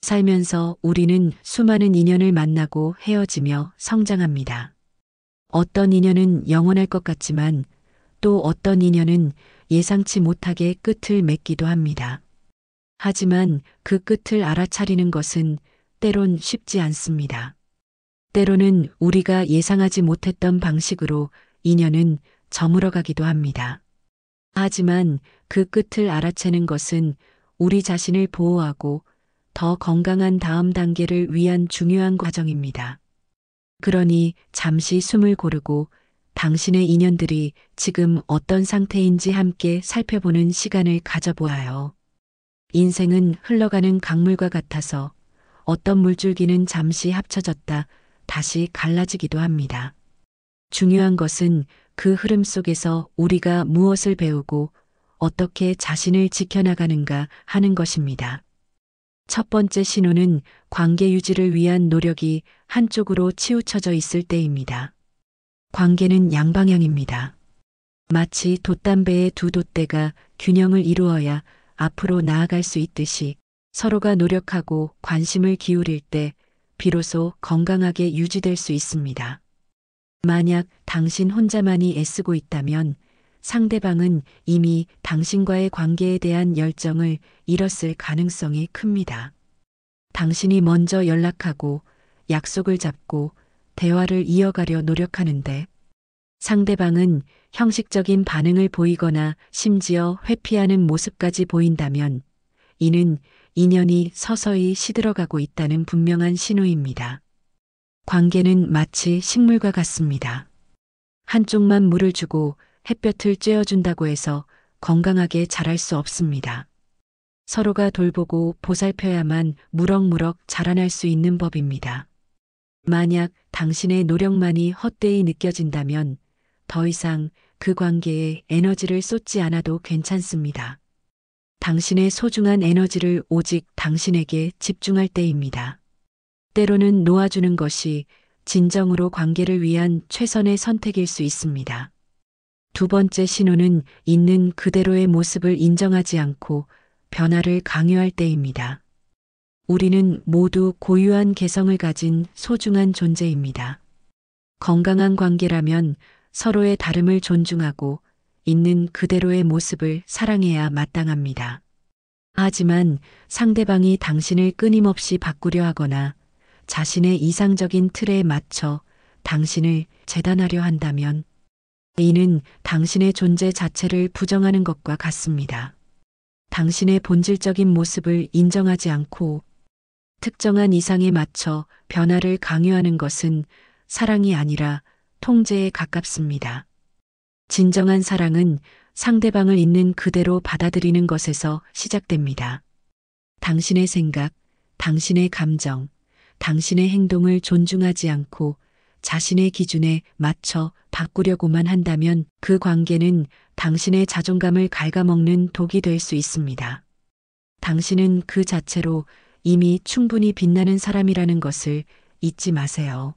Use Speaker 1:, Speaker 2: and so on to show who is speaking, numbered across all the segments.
Speaker 1: 살면서 우리는 수많은 인연을 만나고 헤어지며 성장합니다. 어떤 인연은 영원할 것 같지만 또 어떤 인연은 예상치 못하게 끝을 맺기도 합니다. 하지만 그 끝을 알아차리는 것은 때론 쉽지 않습니다. 때로는 우리가 예상하지 못했던 방식으로 인연은 저물어가기도 합니다. 하지만 그 끝을 알아채는 것은 우리 자신을 보호하고 더 건강한 다음 단계를 위한 중요한 과정입니다. 그러니 잠시 숨을 고르고 당신의 인연들이 지금 어떤 상태인지 함께 살펴보는 시간을 가져보아요. 인생은 흘러가는 강물과 같아서 어떤 물줄기는 잠시 합쳐졌다 다시 갈라지기도 합니다. 중요한 것은 그 흐름 속에서 우리가 무엇을 배우고 어떻게 자신을 지켜나가는가 하는 것입니다. 첫 번째 신호는 관계 유지를 위한 노력이 한쪽으로 치우쳐져 있을 때입니다. 관계는 양방향입니다. 마치 돛담배의 두 돛대가 균형을 이루어야 앞으로 나아갈 수 있듯이 서로가 노력하고 관심을 기울일 때 비로소 건강하게 유지될 수 있습니다. 만약 당신 혼자만이 애쓰고 있다면 상대방은 이미 당신과의 관계에 대한 열정을 잃었을 가능성이 큽니다. 당신이 먼저 연락하고 약속을 잡고 대화를 이어가려 노력하는데 상대방은 형식적인 반응을 보이거나 심지어 회피하는 모습까지 보인다면 이는 인연이 서서히 시들어가고 있다는 분명한 신호입니다. 관계는 마치 식물과 같습니다. 한쪽만 물을 주고 햇볕을 쬐어준다고 해서 건강하게 자랄 수 없습니다. 서로가 돌보고 보살펴야만 무럭무럭 자라날 수 있는 법입니다. 만약 당신의 노력만이 헛되이 느껴진다면 더 이상 그 관계에 에너지를 쏟지 않아도 괜찮습니다. 당신의 소중한 에너지를 오직 당신에게 집중할 때입니다. 때로는 놓아주는 것이 진정으로 관계를 위한 최선의 선택일 수 있습니다. 두 번째 신호는 있는 그대로의 모습을 인정하지 않고 변화를 강요할 때입니다. 우리는 모두 고유한 개성을 가진 소중한 존재입니다. 건강한 관계라면 서로의 다름을 존중하고 있는 그대로의 모습을 사랑해야 마땅합니다. 하지만 상대방이 당신을 끊임없이 바꾸려 하거나 자신의 이상적인 틀에 맞춰 당신을 재단하려 한다면 이는 당신의 존재 자체를 부정하는 것과 같습니다. 당신의 본질적인 모습을 인정하지 않고 특정한 이상에 맞춰 변화를 강요하는 것은 사랑이 아니라 통제에 가깝습니다. 진정한 사랑은 상대방을 있는 그대로 받아들이는 것에서 시작됩니다. 당신의 생각, 당신의 감정, 당신의 행동을 존중하지 않고 자신의 기준에 맞춰 바꾸려고만 한다면 그 관계는 당신의 자존감을 갉아먹는 독이 될 수 있습니다. 당신은 그 자체로 이미 충분히 빛나는 사람이라는 것을 잊지 마세요.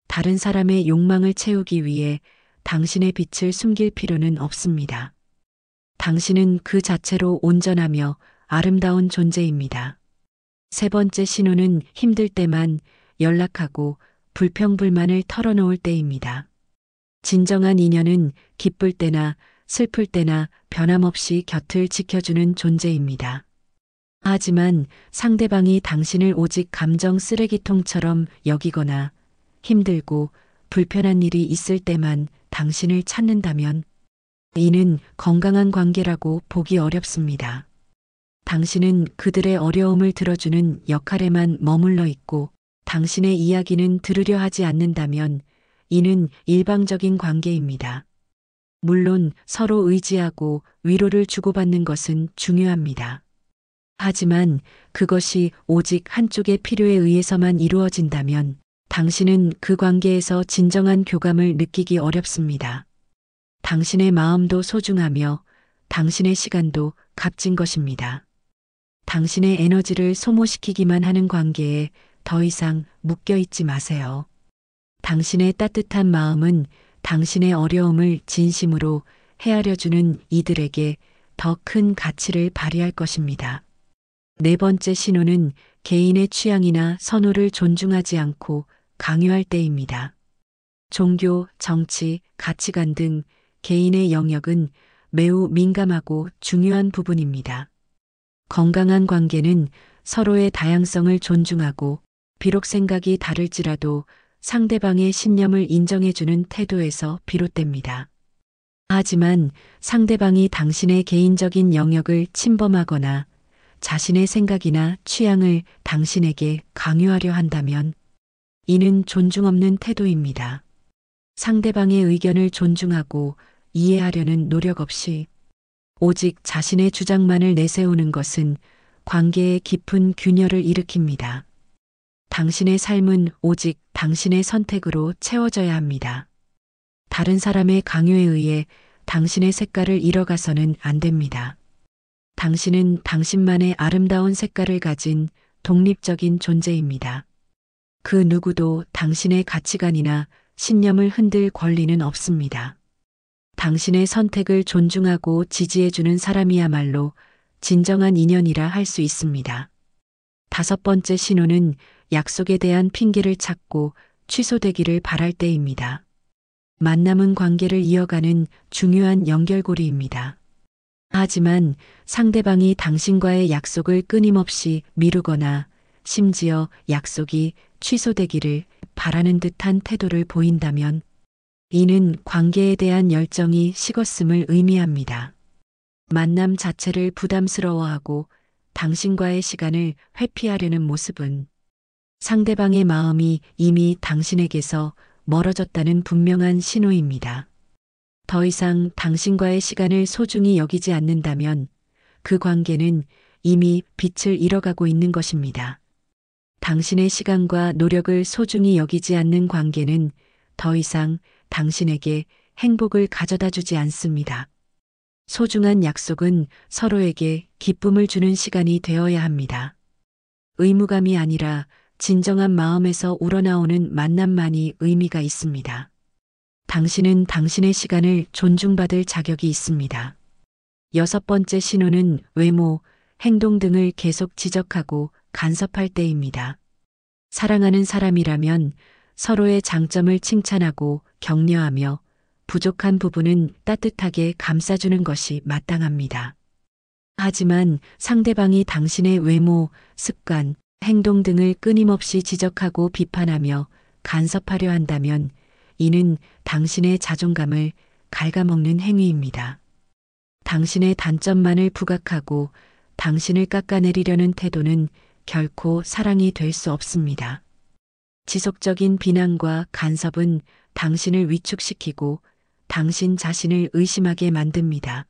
Speaker 1: 다른 사람의 욕망을 채우기 위해 당신의 빛을 숨길 필요는 없습니다. 당신은 그 자체로 온전하며 아름다운 존재입니다. 세 번째 신호는 힘들 때만 연락하고 불평불만을 털어놓을 때입니다. 진정한 인연은 기쁠 때나 슬플 때나 변함없이 곁을 지켜주는 존재입니다. 하지만 상대방이 당신을 오직 감정 쓰레기통처럼 여기거나 힘들고 불편한 일이 있을 때만 당신을 찾는다면 이는 건강한 관계라고 보기 어렵습니다. 당신은 그들의 어려움을 들어주는 역할에만 머물러 있고 당신의 이야기는 들으려 하지 않는다면 이는 일방적인 관계입니다. 물론 서로 의지하고 위로를 주고받는 것은 중요합니다. 하지만 그것이 오직 한쪽의 필요에 의해서만 이루어진다면 당신은 그 관계에서 진정한 교감을 느끼기 어렵습니다. 당신의 마음도 소중하며 당신의 시간도 값진 것입니다. 당신의 에너지를 소모시키기만 하는 관계에 더 이상 묶여 있지 마세요. 당신의 따뜻한 마음은 당신의 어려움을 진심으로 헤아려주는 이들에게 더 큰 가치를 발휘할 것입니다. 네 번째 신호는 개인의 취향이나 선호를 존중하지 않고 강요할 때입니다. 종교, 정치, 가치관 등 개인의 영역은 매우 민감하고 중요한 부분입니다. 건강한 관계는 서로의 다양성을 존중하고 비록 생각이 다를지라도 상대방의 신념을 인정해주는 태도에서 비롯됩니다. 하지만 상대방이 당신의 개인적인 영역을 침범하거나 자신의 생각이나 취향을 당신에게 강요하려 한다면 이는 존중 없는 태도입니다. 상대방의 의견을 존중하고 이해하려는 노력 없이 오직 자신의 주장만을 내세우는 것은 관계에 깊은 균열을 일으킵니다. 당신의 삶은 오직 당신의 선택으로 채워져야 합니다. 다른 사람의 강요에 의해 당신의 색깔을 잃어가서는 안 됩니다. 당신은 당신만의 아름다운 색깔을 가진 독립적인 존재입니다. 그 누구도 당신의 가치관이나 신념을 흔들 권리는 없습니다. 당신의 선택을 존중하고 지지해주는 사람이야말로 진정한 인연이라 할 수 있습니다. 5번째 신호는 약속에 대한 핑계를 찾고 취소되기를 바랄 때입니다. 만남은 관계를 이어가는 중요한 연결고리입니다. 하지만 상대방이 당신과의 약속을 끊임없이 미루거나 심지어 약속이 취소되기를 바라는 듯한 태도를 보인다면 이는 관계에 대한 열정이 식었음을 의미합니다. 만남 자체를 부담스러워하고 당신과의 시간을 회피하려는 모습은 상대방의 마음이 이미 당신에게서 멀어졌다는 분명한 신호입니다. 더 이상 당신과의 시간을 소중히 여기지 않는다면 그 관계는 이미 빛을 잃어가고 있는 것입니다. 당신의 시간과 노력을 소중히 여기지 않는 관계는 더 이상 당신에게 행복을 가져다 주지 않습니다. 소중한 약속은 서로에게 기쁨을 주는 시간이 되어야 합니다. 의무감이 아니라 진정한 마음에서 우러나오는 만남만이 의미가 있습니다. 당신은 당신의 시간을 존중받을 자격이 있습니다. 6번째 신호는 외모, 행동 등을 계속 지적하고 간섭할 때입니다. 사랑하는 사람이라면 서로의 장점을 칭찬하고 격려하며 부족한 부분은 따뜻하게 감싸주는 것이 마땅합니다. 하지만 상대방이 당신의 외모, 습관, 행동 등을 끊임없이 지적하고 비판하며 간섭하려 한다면 이는 당신의 자존감을 갉아먹는 행위입니다. 당신의 단점만을 부각하고 당신을 깎아내리려는 태도는 결코 사랑이 될 수 없습니다. 지속적인 비난과 간섭은 당신을 위축시키고 당신 자신을 의심하게 만듭니다.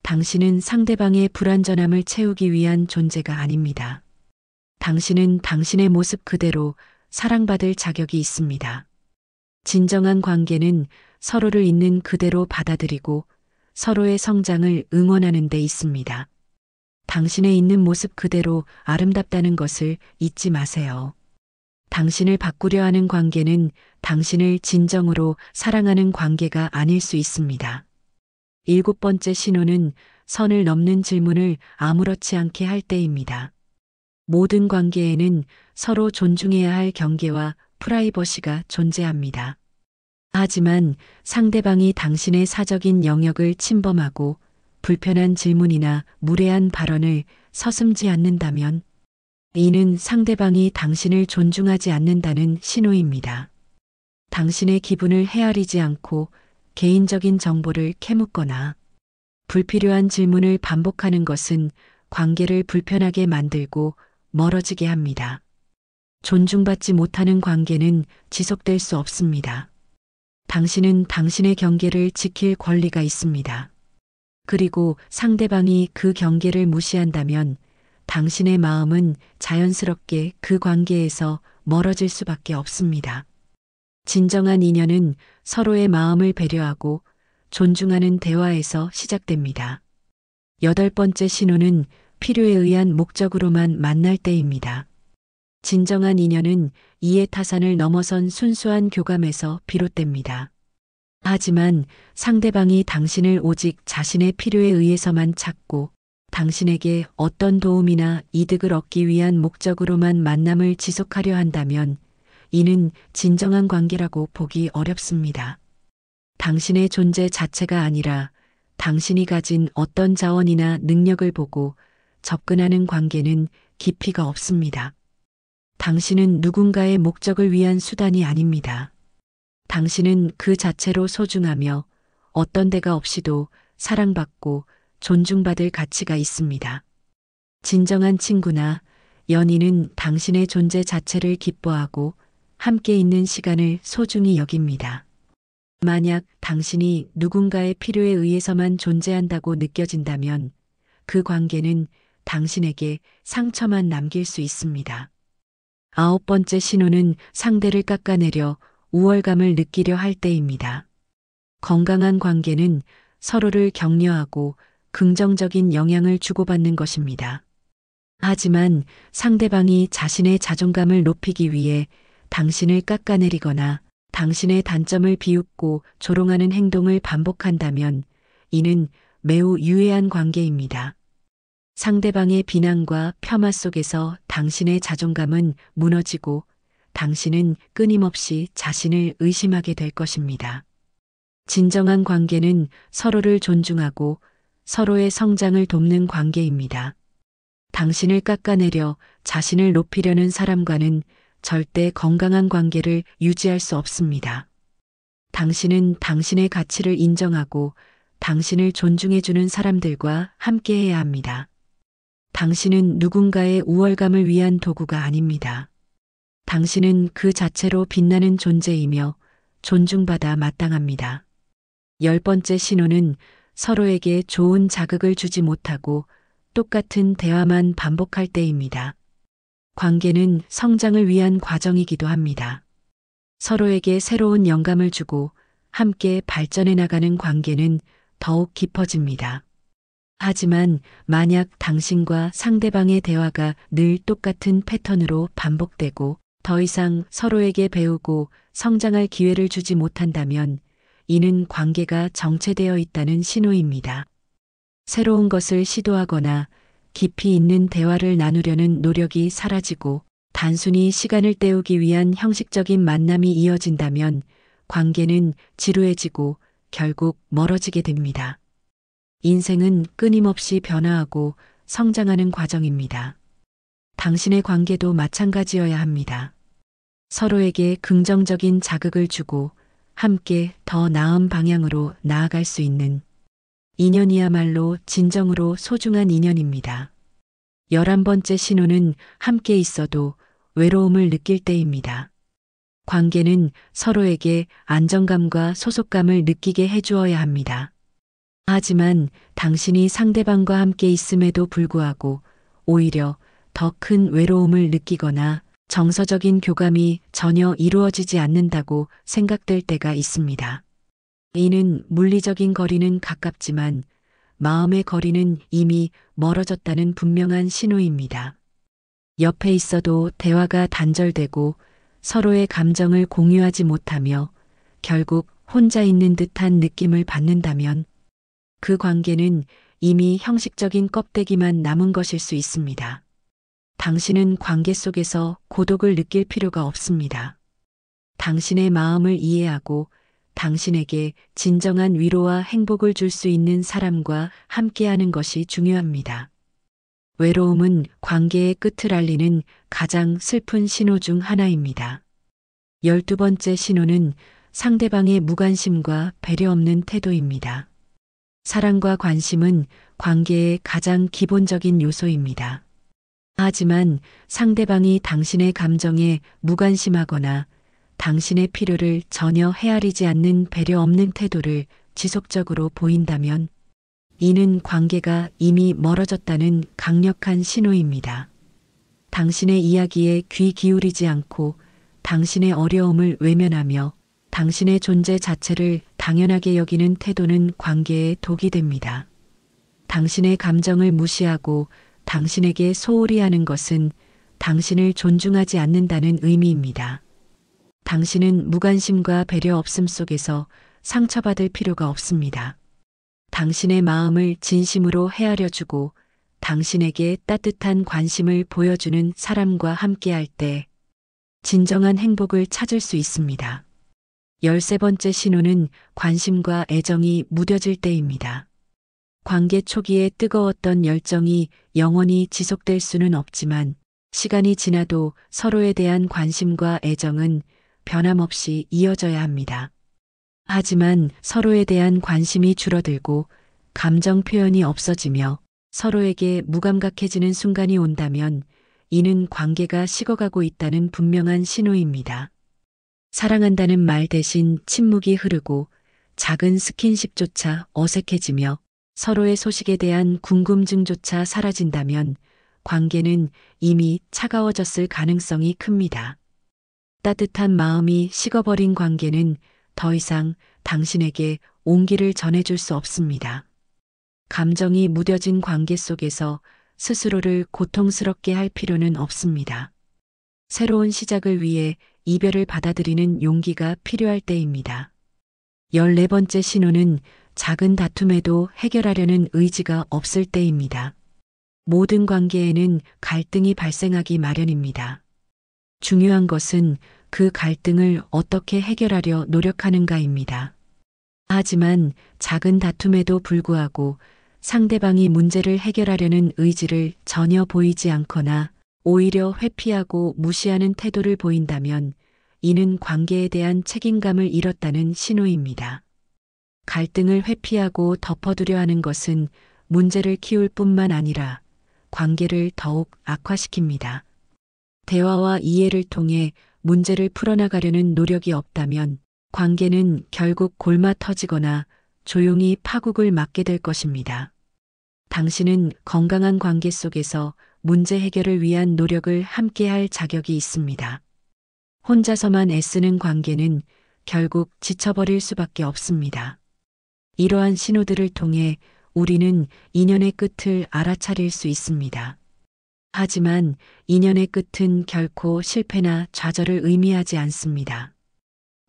Speaker 1: 당신은 상대방의 불완전함을 채우기 위한 존재가 아닙니다. 당신은 당신의 모습 그대로 사랑받을 자격이 있습니다. 진정한 관계는 서로를 있는 그대로 받아들이고 서로의 성장을 응원하는 데 있습니다. 당신의 있는 모습 그대로 아름답다는 것을 잊지 마세요. 당신을 바꾸려 하는 관계는 당신을 진정으로 사랑하는 관계가 아닐 수 있습니다. 7번째 신호는 선을 넘는 질문을 아무렇지 않게 할 때입니다. 모든 관계에는 서로 존중해야 할 경계와 프라이버시가 존재합니다. 하지만 상대방이 당신의 사적인 영역을 침범하고 불편한 질문이나 무례한 발언을 서슴지 않는다면 이는 상대방이 당신을 존중하지 않는다는 신호입니다. 당신의 기분을 헤아리지 않고 개인적인 정보를 캐묻거나 불필요한 질문을 반복하는 것은 관계를 불편하게 만들고 멀어지게 합니다. 존중받지 못하는 관계는 지속될 수 없습니다. 당신은 당신의 경계를 지킬 권리가 있습니다. 그리고 상대방이 그 경계를 무시한다면 당신의 마음은 자연스럽게 그 관계에서 멀어질 수밖에 없습니다. 진정한 인연은 서로의 마음을 배려하고 존중하는 대화에서 시작됩니다. 8번째 신호는 필요에 의한 목적으로만 만날 때입니다. 진정한 인연은 이해타산을 넘어선 순수한 교감에서 비롯됩니다. 하지만 상대방이 당신을 오직 자신의 필요에 의해서만 찾고 당신에게 어떤 도움이나 이득을 얻기 위한 목적으로만 만남을 지속하려 한다면 이는 진정한 관계라고 보기 어렵습니다. 당신의 존재 자체가 아니라 당신이 가진 어떤 자원이나 능력을 보고 접근하는 관계는 깊이가 없습니다. 당신은 누군가의 목적을 위한 수단이 아닙니다. 당신은 그 자체로 소중하며 어떤 대가 없이도 사랑받고 존중받을 가치가 있습니다. 진정한 친구나 연인은 당신의 존재 자체를 기뻐하고 함께 있는 시간을 소중히 여깁니다. 만약 당신이 누군가의 필요에 의해서만 존재한다고 느껴진다면 그 관계는 당신에게 상처만 남길 수 있습니다. 9번째 신호는 상대를 깎아내려 우월감을 느끼려 할 때입니다. 건강한 관계는 서로를 격려하고 긍정적인 영향을 주고받는 것입니다. 하지만 상대방이 자신의 자존감을 높이기 위해 당신을 깎아내리거나 당신의 단점을 비웃고 조롱하는 행동을 반복한다면 이는 매우 유해한 관계입니다. 상대방의 비난과 폄하 속에서 당신의 자존감은 무너지고 당신은 끊임없이 자신을 의심하게 될 것입니다. 진정한 관계는 서로를 존중하고 서로의 성장을 돕는 관계입니다. 당신을 깎아내려 자신을 높이려는 사람과는 절대 건강한 관계를 유지할 수 없습니다. 당신은 당신의 가치를 인정하고 당신을 존중해주는 사람들과 함께해야 합니다. 당신은 누군가의 우월감을 위한 도구가 아닙니다. 당신은 그 자체로 빛나는 존재이며 존중받아 마땅합니다. 10번째 신호는 서로에게 좋은 자극을 주지 못하고 똑같은 대화만 반복할 때입니다. 관계는 성장을 위한 과정이기도 합니다. 서로에게 새로운 영감을 주고 함께 발전해 나가는 관계는 더욱 깊어집니다. 하지만 만약 당신과 상대방의 대화가 늘 똑같은 패턴으로 반복되고 더 이상 서로에게 배우고 성장할 기회를 주지 못한다면 이는 관계가 정체되어 있다는 신호입니다. 새로운 것을 시도하거나 깊이 있는 대화를 나누려는 노력이 사라지고 단순히 시간을 때우기 위한 형식적인 만남이 이어진다면 관계는 지루해지고 결국 멀어지게 됩니다. 인생은 끊임없이 변화하고 성장하는 과정입니다. 당신의 관계도 마찬가지여야 합니다. 서로에게 긍정적인 자극을 주고 함께 더 나은 방향으로 나아갈 수 있는 인연이야말로 진정으로 소중한 인연입니다. 11번째 신호는 함께 있어도 외로움을 느낄 때입니다. 관계는 서로에게 안정감과 소속감을 느끼게 해주어야 합니다. 하지만 당신이 상대방과 함께 있음에도 불구하고 오히려 더 큰 외로움을 느끼거나 정서적인 교감이 전혀 이루어지지 않는다고 생각될 때가 있습니다. 이는 물리적인 거리는 가깝지만 마음의 거리는 이미 멀어졌다는 분명한 신호입니다. 옆에 있어도 대화가 단절되고 서로의 감정을 공유하지 못하며 결국 혼자 있는 듯한 느낌을 받는다면 그 관계는 이미 형식적인 껍데기만 남은 것일 수 있습니다. 당신은 관계 속에서 고독을 느낄 필요가 없습니다. 당신의 마음을 이해하고 당신에게 진정한 위로와 행복을 줄 수 있는 사람과 함께하는 것이 중요합니다. 외로움은 관계의 끝을 알리는 가장 슬픈 신호 중 하나입니다. 12번째 신호는 상대방의 무관심과 배려 없는 태도입니다. 사랑과 관심은 관계의 가장 기본적인 요소입니다. 하지만 상대방이 당신의 감정에 무관심하거나 당신의 필요를 전혀 헤아리지 않는 배려 없는 태도를 지속적으로 보인다면 이는 관계가 이미 멀어졌다는 강력한 신호입니다. 당신의 이야기에 귀 기울이지 않고 당신의 어려움을 외면하며 당신의 존재 자체를 당연하게 여기는 태도는 관계에 독이 됩니다. 당신의 감정을 무시하고 당신에게 소홀히 하는 것은 당신을 존중하지 않는다는 의미입니다. 당신은 무관심과 배려 없음 속에서 상처받을 필요가 없습니다. 당신의 마음을 진심으로 헤아려 주고 당신에게 따뜻한 관심을 보여주는 사람과 함께할 때 진정한 행복을 찾을 수 있습니다. 13번째 신호는 관심과 애정이 무뎌질 때입니다. 관계 초기에 뜨거웠던 열정이 영원히 지속될 수는 없지만 시간이 지나도 서로에 대한 관심과 애정은 변함없이 이어져야 합니다. 하지만 서로에 대한 관심이 줄어들고 감정 표현이 없어지며 서로에게 무감각해지는 순간이 온다면 이는 관계가 식어가고 있다는 분명한 신호입니다. 사랑한다는 말 대신 침묵이 흐르고 작은 스킨십조차 어색해지며 서로의 소식에 대한 궁금증조차 사라진다면 관계는 이미 차가워졌을 가능성이 큽니다. 따뜻한 마음이 식어버린 관계는 더 이상 당신에게 온기를 전해줄 수 없습니다. 감정이 무뎌진 관계 속에서 스스로를 고통스럽게 할 필요는 없습니다. 새로운 시작을 위해 이별을 받아들이는 용기가 필요할 때입니다. 14번째 신호는 작은 다툼에도 해결하려는 의지가 없을 때입니다. 모든 관계에는 갈등이 발생하기 마련입니다. 중요한 것은 그 갈등을 어떻게 해결하려 노력하는가입니다. 하지만 작은 다툼에도 불구하고 상대방이 문제를 해결하려는 의지를 전혀 보이지 않거나 오히려 회피하고 무시하는 태도를 보인다면 이는 관계에 대한 책임감을 잃었다는 신호입니다. 갈등을 회피하고 덮어두려 하는 것은 문제를 키울 뿐만 아니라 관계를 더욱 악화시킵니다. 대화와 이해를 통해 문제를 풀어나가려는 노력이 없다면 관계는 결국 골마 터지거나 조용히 파국을 맞게 될 것입니다. 당신은 건강한 관계 속에서 문제 해결을 위한 노력을 함께할 자격이 있습니다. 혼자서만 애쓰는 관계는 결국 지쳐버릴 수밖에 없습니다. 이러한 신호들을 통해 우리는 인연의 끝을 알아차릴 수 있습니다. 하지만 인연의 끝은 결코 실패나 좌절을 의미하지 않습니다.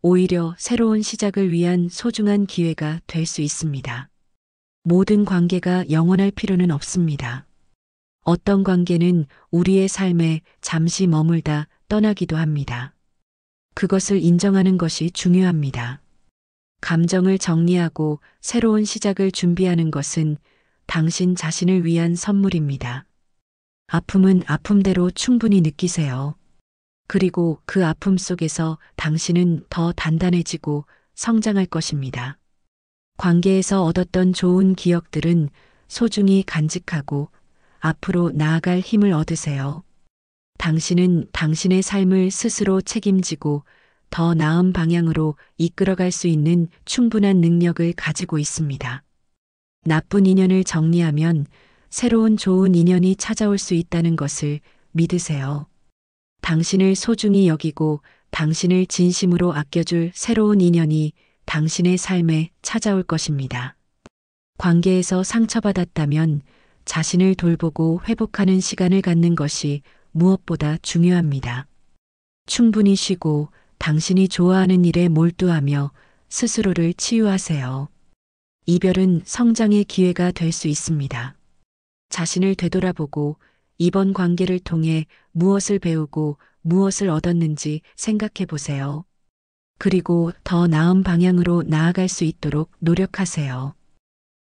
Speaker 1: 오히려 새로운 시작을 위한 소중한 기회가 될 수 있습니다. 모든 관계가 영원할 필요는 없습니다. 어떤 관계는 우리의 삶에 잠시 머물다 떠나기도 합니다. 그것을 인정하는 것이 중요합니다. 감정을 정리하고 새로운 시작을 준비하는 것은 당신 자신을 위한 선물입니다. 아픔은 아픔대로 충분히 느끼세요. 그리고 그 아픔 속에서 당신은 더 단단해지고 성장할 것입니다. 관계에서 얻었던 좋은 기억들은 소중히 간직하고 앞으로 나아갈 힘을 얻으세요. 당신은 당신의 삶을 스스로 책임지고 더 나은 방향으로 이끌어갈 수 있는 충분한 능력을 가지고 있습니다. 나쁜 인연을 정리하면 새로운 좋은 인연이 찾아올 수 있다는 것을 믿으세요. 당신을 소중히 여기고 당신을 진심으로 아껴줄 새로운 인연이 당신의 삶에 찾아올 것입니다. 관계에서 상처받았다면 자신을 돌보고 회복하는 시간을 갖는 것이 무엇보다 중요합니다. 충분히 쉬고 당신이 좋아하는 일에 몰두하며 스스로를 치유하세요. 이별은 성장의 기회가 될 수 있습니다. 자신을 되돌아보고 이번 관계를 통해 무엇을 배우고 무엇을 얻었는지 생각해 보세요. 그리고 더 나은 방향으로 나아갈 수 있도록 노력하세요.